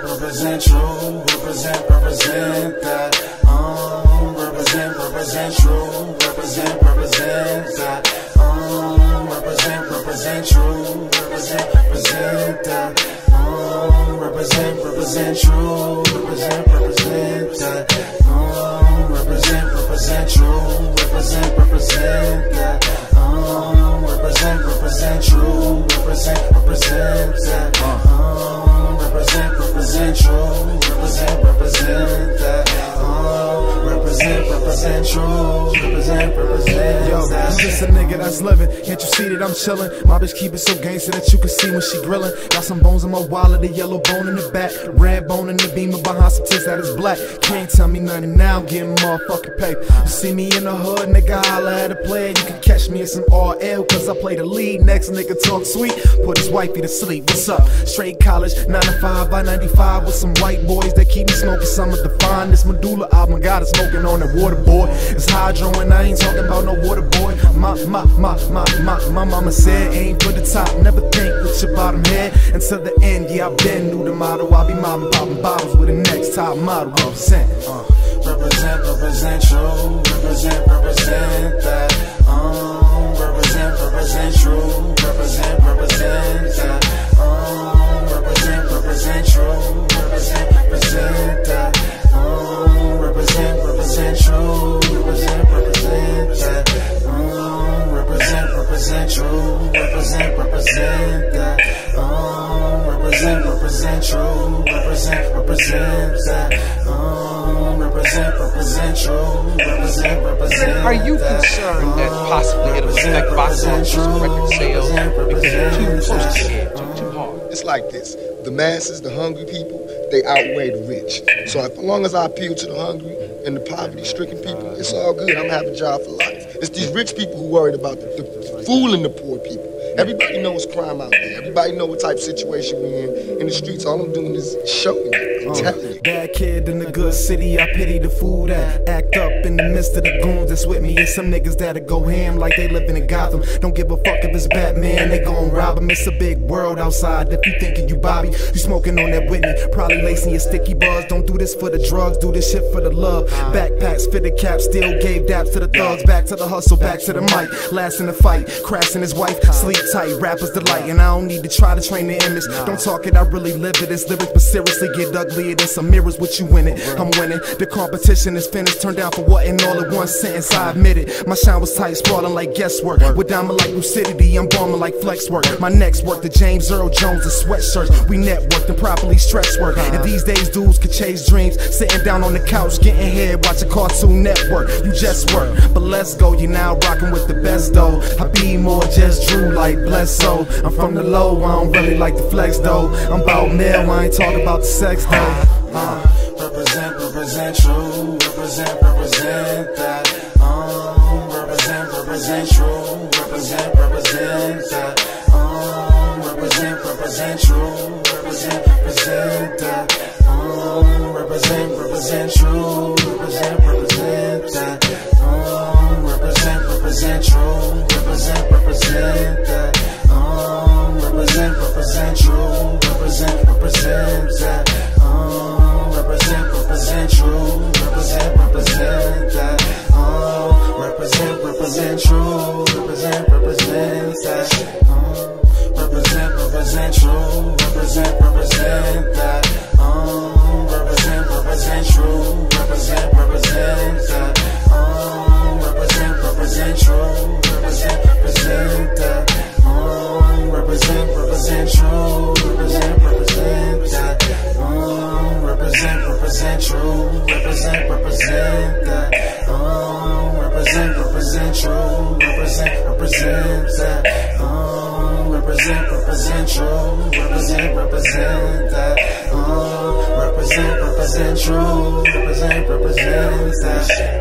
Represent true, represent that. Represent true, represent that. Represent true, represent that. Represent true, represent that. Represent true, represent that. Represent true, represent that. Represent true, represent that. Represent true, represent Yo, that. I'm just a nigga that's living. Can't you see that I'm chillin'? My bitch keep it so gangsta that you can see when she grillin'. Got some bones in my wallet, a yellow bone in the back, red bone in the beamer behind some tits that is black. Can't tell me nothing now, I'm getting motherfucking paper. You see me in the hood, nigga, holla at a player. You can catch me in some RL, cause I play the lead. Next nigga talk sweet, put his wifey to sleep. What's up? Straight college, 9 to 5 by 95 with some white boys that keep me smoking some of the finest medulla album. Got it smoking on that water boy. It's hydro and I ain't talking about no water boy. My mama said aim for the top, never think with your bottom head until the end. Yeah, I been knew the motto. I'll be mobbing, popping bottles with the next top model. Represent true, represent that. Represent true, represent that. Represent true, represent that. Represent true, represent that. Represent true, represent that. Represent true, represent that. Represent true, represent. Are you concerned that possibly it'll affect box office and record sales because you're too close to the edge, too hard? It's like this. The masses, the hungry people, they outweigh the rich. So as long as I appeal to the hungry and the poverty-stricken people, it's all good. I'm gonna have a job for life. It's these rich people who worried about the fooling the poor people. Everybody knows crime out there. Everybody know what type of situation we in the streets. All I'm doing is showing you, I'm telling you. Bad kid in the good city, I pity the fool that act up in the midst of the goons that's with me. And some niggas that'll go ham like they living in Gotham. Don't give a fuck if it's Batman, they gon' rob him. It's a big world outside. If you thinking you Bobby, you smoking on that Whitney, probably lacing your sticky buzz. Don't do this for the drugs, do this shit for the love. Backpacks, fitted caps, still gave daps to the thugs. Back to the hustle, back to the mic, last in the fight, crashing his wife, sleep tight, rappers delight. And I don't need to try to train the image. Don't talk it, I really live it. It's lyrics, but seriously get uglier than some mirrors with you in it. I'm winning, the competition is finished. Turned down for what in all in one sentence, I admit it. My shine was tight, sprawling like guesswork. With diamond like lucidity, I'm bombing like flex work. My next work, the James Earl Jones of sweatshirts. We networked and properly stretch work. And these days dudes could chase dreams, sitting down on the couch, getting head, watching Cartoon Network. You just work, but let's go, you now rocking with the best though. I be more just Drew like Bledsoe. I'm from the low, I don't really like the flex though. I'm about mail, I ain't talking about the sex though. Represent true, represent that. Represent true, represent that. Represent true, represent that. Represent true, represent that. Represent true, represent that. Represent true, represent that. Represent true, represent that. Represent true, represent that. Represent true, represent that. Represent true, represent that. Represent true, represent that. Represent true, represent that. Represent true. Represent that. Represent true. Represent that.